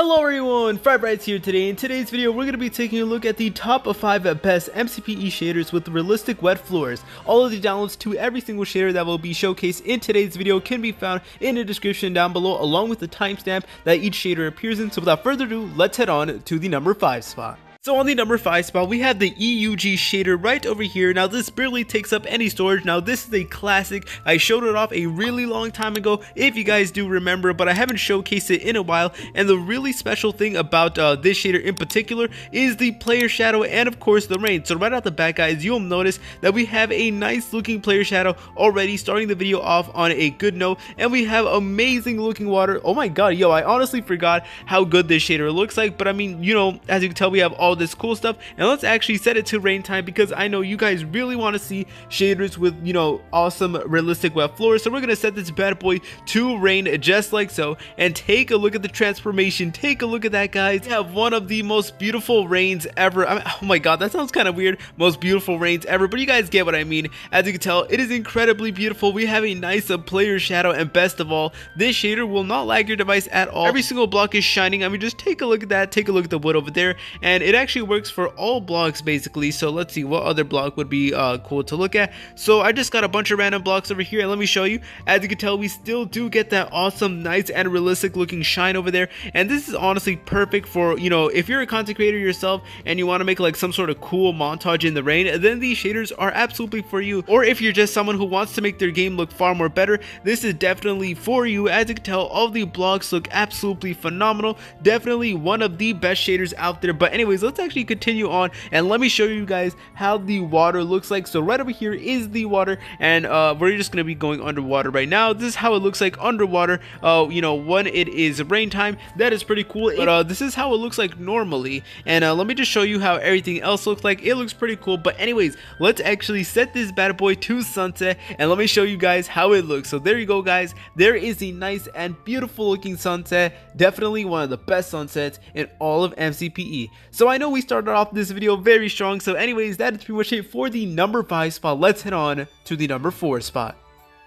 Hello everyone, FryBry here today. In today's video, we're going to be taking a look at the top of 5 best MCPE shaders with realistic wet floors. All of the downloads to every single shader that will be showcased in today's video can be found in the description down below, along with the timestamp that each shader appears in. So without further ado, let's head on to the number 5 spot. So on the number 5 spot, we have the EUG Shader right over here. Now this barely takes up any storage. Now this is a classic. I showed it off a really long time ago, if you guys do remember, but I haven't showcased it in a while. And the really special thing about this shader in particular is the player shadow and of course the rain. So right out the bat, guys, you'll notice that we have a nice looking player shadow already, starting the video off on a good note. And we have amazing looking water. Oh my god, yo, I honestly forgot how good this shader looks like. But I mean, you know, as you can tell, we have all this cool stuff, and let's actually set it to rain time because I know you guys really want to see shaders with, you know, awesome realistic wet floors. So we're gonna set this bad boy to rain just like so, and take a look at the transformation. Take a look at that, guys. We have one of the most beautiful rains ever. Oh my god, that sounds kind of weird, most beautiful rains ever, but you guys get what I mean. As you can tell, it is incredibly beautiful. We have a nice player shadow, and best of all, this shader will not lag your device at all. Every single block is shining. I mean, just take a look at that. Take a look at the wood over there, and it actually works for all blocks basically. So let's see what other block would be cool to look at. So I just got a bunch of random blocks over here, and let me show you. As you can tell, we still do get that awesome, nice and realistic looking shine over there, and this is honestly perfect for, you know, if you're a content creator yourself and you want to make like some sort of cool montage in the rain, then these shaders are absolutely for you. Or if you're just someone who wants to make their game look far more better, this is definitely for you. As you can tell, all the blocks look absolutely phenomenal. Definitely one of the best shaders out there. But anyways, let's actually continue on and let me show you guys how the water looks like. So right over here is the water, and we're just gonna be going underwater right now. This is how it looks like underwater, you know, when it is rain time. That is pretty cool. But this is how it looks like normally, and let me just show you how everything else looks like. It looks pretty cool. But anyways, let's actually set this bad boy to sunset, and let me show you guys how it looks. So there you go, guys. There is a nice and beautiful looking sunset. Definitely one of the best sunsets in all of MCPE. So I know we started off this video very strong. So anyways, that is pretty much it for the number 5 spot. Let's head on to the number 4 spot.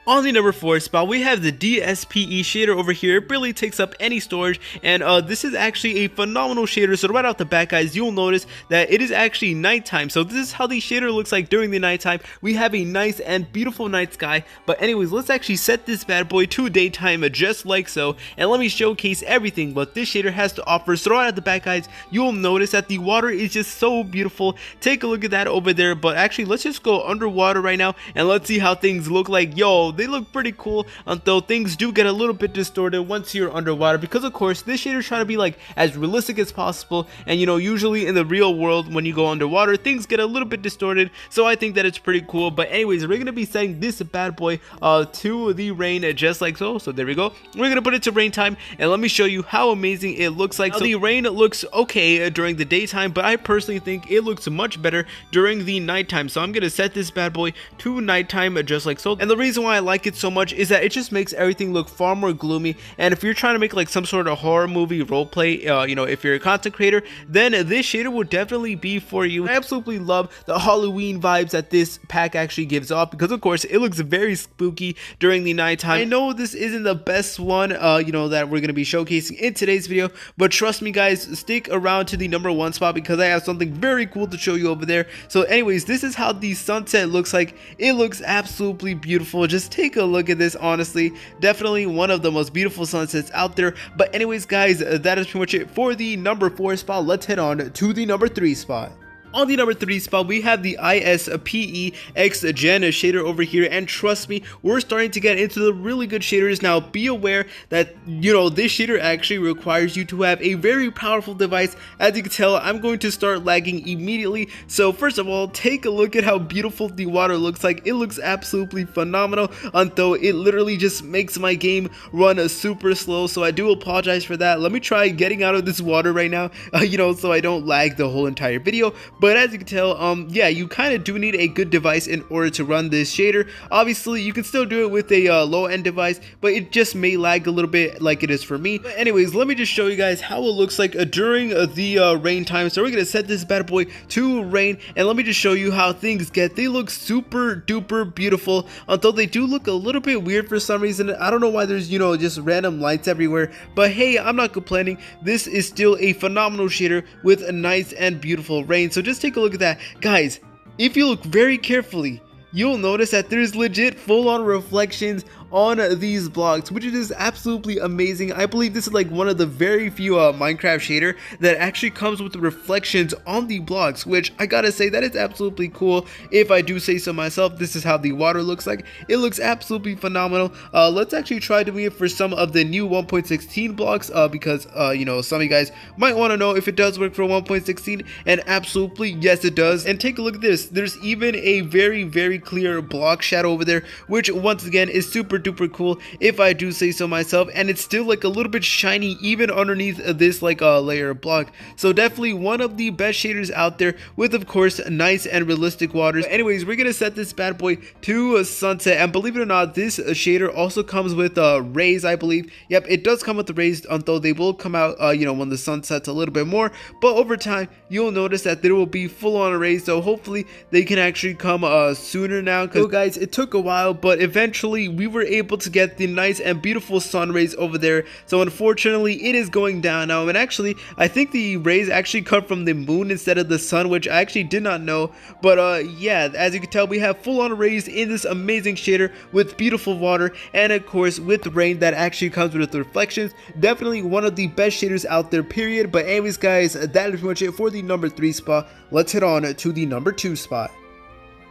On the number 4 spot, we have the DSPE Shader over here. It barely takes up any storage, and this is actually a phenomenal shader. So right off the bat, guys, you'll notice that it is actually nighttime. So this is how the shader looks like during the nighttime. We have a nice and beautiful night sky. But anyways, let's actually set this bad boy to daytime just like so, and let me showcase everything what this shader has to offer. So right at the back, guys, you'll notice that the water is just so beautiful. Take a look at that over there. But actually, let's just go underwater right now, and let's see how things look like. Yo, they look pretty cool, although things do get a little bit distorted once you're underwater, because of course this shader is trying to be like as realistic as possible, and you know, usually in the real world when you go underwater things get a little bit distorted. So I think that it's pretty cool. But anyways, we're gonna be setting this bad boy to the rain just like so. So there we go, we're gonna put it to rain time, and let me show you how amazing it looks like. Now, the rain looks okay during the daytime, but I personally think it looks much better during the nighttime. So I'm gonna set this bad boy to nighttime just like so, and the reason why I like it so much is that it just makes everything look far more gloomy. And if you're trying to make like some sort of horror movie roleplay, you know, if you're a content creator, then this shader will definitely be for you. I absolutely love the Halloween vibes that this pack actually gives off, because of course it looks very spooky during the nighttime. I know this isn't the best one, you know, that we're going to be showcasing in today's video, but trust me, guys, stick around to the number 1 spot because I have something very cool to show you over there. So anyways, this is how the sunset looks like. It looks absolutely beautiful. Just take a look at this. Honestly, definitely one of the most beautiful sunsets out there. But anyways, guys, that is pretty much it for the number 4 spot. Let's head on to the number 3 spot. On the number 3 spot, we have the ISPE X Gen Shader over here, and trust me, we're starting to get into the really good shaders. Now be aware that, you know, this shader actually requires you to have a very powerful device. As you can tell, I'm going to start lagging immediately. So first of all, take a look at how beautiful the water looks like. It looks absolutely phenomenal, although it literally just makes my game run super slow. So I do apologize for that. Let me try getting out of this water right now, you know, so I don't lag the whole entire video. But as you can tell, yeah, you kind of do need a good device in order to run this shader. Obviously, you can still do it with a low-end device, but it just may lag a little bit like it is for me. But anyways, let me just show you guys how it looks like during the rain time. So we're gonna set this bad boy to rain, and let me just show you how things get. They look super duper beautiful, although they do look a little bit weird for some reason. I don't know why there's, you know, just random lights everywhere, but hey, I'm not complaining. This is still a phenomenal shader with a nice and beautiful rain. So just take a look at that, guys. If you look very carefully, you'll notice that there's legit full-on reflections on these blocks, which is absolutely amazing. I believe this is like one of the very few Minecraft shader that actually comes with the reflections on the blocks, which I gotta say that is absolutely cool. If I do say so myself, this is how the water looks like. It looks absolutely phenomenal. Let's actually try doing it for some of the new 1.16 blocks because you know, some of you guys might want to know if it does work for 1.16, and absolutely yes it does. And take a look at this. There's even a very clear block shadow over there, which once again is super duper cool if I do say so myself, and it's still like a little bit shiny even underneath this like layer of block. So definitely one of the best shaders out there, with of course nice and realistic waters. But anyways, we're gonna set this bad boy to sunset, and believe it or not, this shader also comes with rays, I believe. Yep, it does come with the rays, although they will come out you know, when the sun sets a little bit more, but over time you'll notice that there will be full-on rays. So hopefully they can actually come sooner now, because guys, it took a while, but eventually we were able to get the nice and beautiful sun rays over there. So unfortunately it is going down now, and actually I think the rays actually come from the moon instead of the sun, which I actually did not know. But yeah, as you can tell, we have full-on rays in this amazing shader with beautiful water, and of course with rain that actually comes with reflections. Definitely one of the best shaders out there, period. But anyways guys, that is pretty much it for the number 3 spot. Let's head on to the number 2 spot.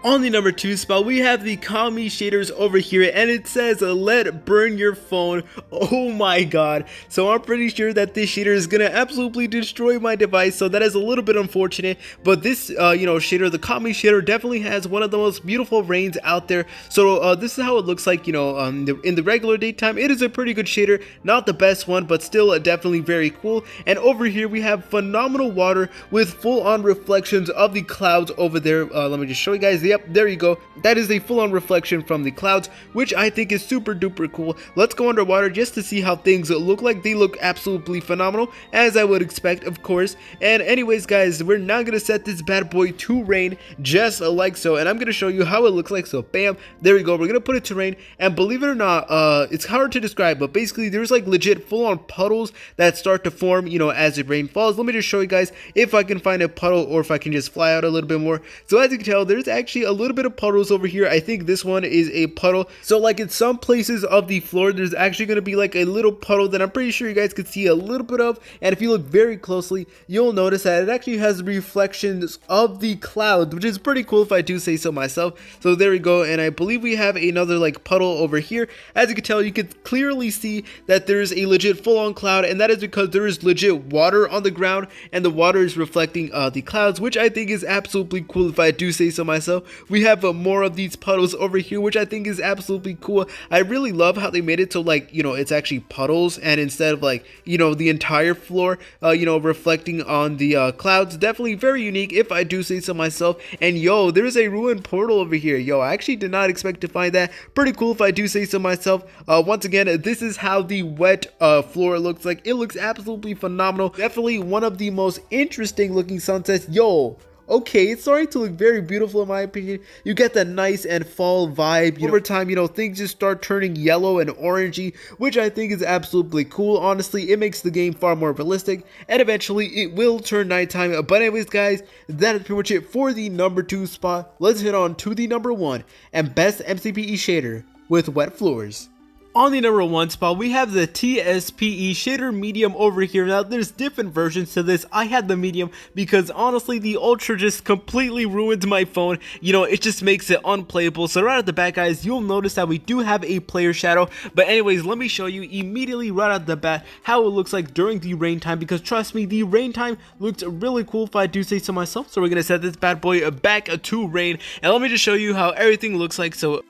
On the number 2 spot, we have the Kamii shaders over here, and it says let burn your phone. Oh my god. So I'm pretty sure that this shader is gonna absolutely destroy my device, so that is a little bit unfortunate. But this you know, shader, the Kamii shader, definitely has one of the most beautiful rains out there. So this is how it looks like, you know, in the regular daytime. It is a pretty good shader, not the best one, but still definitely very cool. And over here we have phenomenal water with full-on reflections of the clouds over there. Let me just show you guys. Yep, there you go. That is a full-on reflection from the clouds, which I think is super duper cool. Let's go underwater just to see how things look like. They look absolutely phenomenal, as I would expect, of course. And anyways guys, we're now gonna set this bad boy to rain, just like so, and I'm gonna show you how it looks like. So bam, there we go. We're gonna put it to rain, and believe it or not, it's hard to describe, but basically there's like legit full-on puddles that start to form, you know, as the rain falls. Let me just show you guys if I can find a puddle, or if I can just fly out a little bit more. So as you can tell, there's actually a little bit of puddles over here. I think this one is a puddle. So like in some places of the floor, there's actually going to be like a little puddle that I'm pretty sure you guys could see a little bit of, and if you look very closely, you'll notice that it actually has reflections of the clouds, which is pretty cool if I do say so myself. So there we go, and I believe we have another like puddle over here. As you can tell, you can clearly see that there's a legit full-on cloud, and that is because there is legit water on the ground, and the water is reflecting the clouds, which I think is absolutely cool if I do say so myself. We have more of these puddles over here, which I think is absolutely cool. I really love how they made it so, like, you know, it's actually puddles, and instead of like, you know, the entire floor you know, reflecting on the clouds. Definitely very unique if I do say so myself. And yo, there's a ruined portal over here. Yo, I actually did not expect to find that. Pretty cool if I do say so myself. Once again, this is how the wet floor looks like. It looks absolutely phenomenal. Definitely one of the most interesting looking sunsets. Yo, okay, it's starting to look very beautiful in my opinion. You get that nice and fall vibe. Over time, you know, things just start turning yellow and orangey, which I think is absolutely cool. Honestly, it makes the game far more realistic, and eventually it will turn nighttime. But anyways guys, that is pretty much it for the number 2 spot. Let's hit on to the number 1 and best MCPE shader with wet floors. On the number 1 spot, we have the TSPE Shader Medium over here. Now, there's different versions to this. I had the medium because honestly, the Ultra just completely ruins my phone. You know, it just makes it unplayable. So right at the back, guys, you'll notice that we do have a player shadow. But anyways, let me show you immediately right at the bat how it looks like during the rain time, because trust me, the rain time looked really cool if I do say so myself. So we're going to set this bad boy back to rain, and let me just show you how everything looks like. So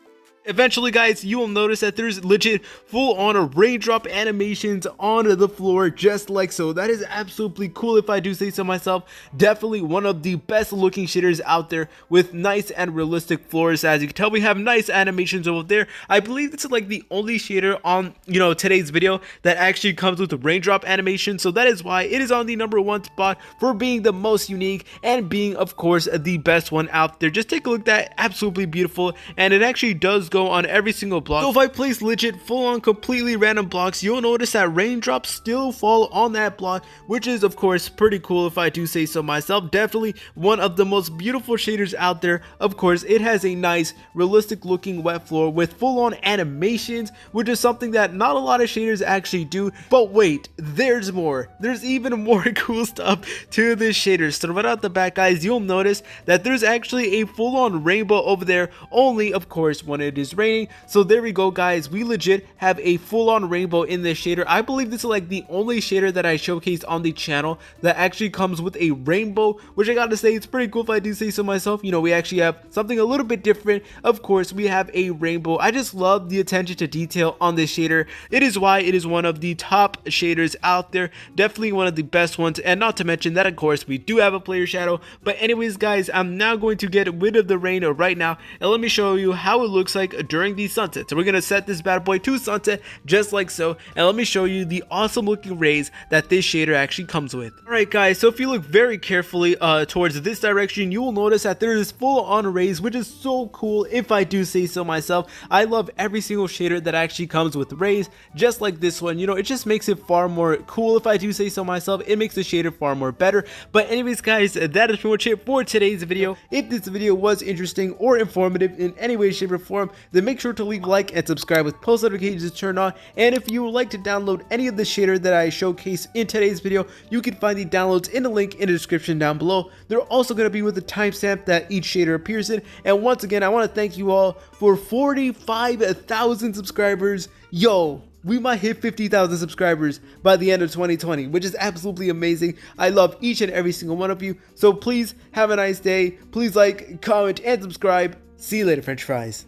Eventually, guys, you will notice that there's legit full-on raindrop animations on the floor, just like so. That is absolutely cool, if I do say so myself. Definitely one of the best looking shaders out there, with nice and realistic floors. As you can tell, we have nice animations over there. I believe this is like the only shader on, today's video that actually comes with a raindrop animation. So that is why it is on the #1 spot for being the most unique and being, of course, the best one out there. Just take a look at that. Absolutely beautiful, and it actually does go on every single block. So if I place legit full-on completely random blocks, you'll notice that raindrops still fall on that block, which is of course pretty cool, if I do say so myself. Definitely one of the most beautiful shaders out there. Of course, it has a nice realistic looking wet floor with full-on animations, which is something that not a lot of shaders actually do. But wait, there's more. There's even more cool stuff to this shader. So right out the back, guys, you'll notice that there's actually a full-on rainbow over there, only of course when it is raining. So there we go, guys, we legit have a full-on rainbow in this shader. I believe this is like the only shader that I showcased on the channel that actually comes with a rainbow, which I gotta say, it's pretty cool, if I do say so myself. We actually have something a little bit different. Of course, we have a rainbow. I just love the attention to detail on this shader. It is why it is one of the top shaders out there, definitely one of the best ones. And not to mention that, of course, we do have a player shadow. But anyways, guys, I'm now going to get rid of the rain right now, and let me show you how it looks like during the sunset. So we're gonna set this bad boy to sunset, just like so, and let me show you the awesome looking rays that this shader actually comes with. Alright, guys, so if you look very carefully towards this direction, you will notice that there is full on rays, which is so cool, if I do say so myself. I love every single shader that actually comes with rays, just like this one. It just makes it far more cool, if I do say so myself. It makes the shader far more better. But anyways, guys, that is pretty much it for today's video. If this video was interesting or informative in any way, shape, or form, then make sure to leave a like and subscribe with post notifications turned on. And if you would like to download any of the shader that I showcase in today's video, you can find the downloads in the link in the description down below. They're also going to be with the timestamp that each shader appears in. And once again, I want to thank you all for 45,000 subscribers. Yo, we might hit 50,000 subscribers by the end of 2020, which is absolutely amazing. I love each and every single one of you. So please have a nice day. Please like, comment, and subscribe. See you later, French fries.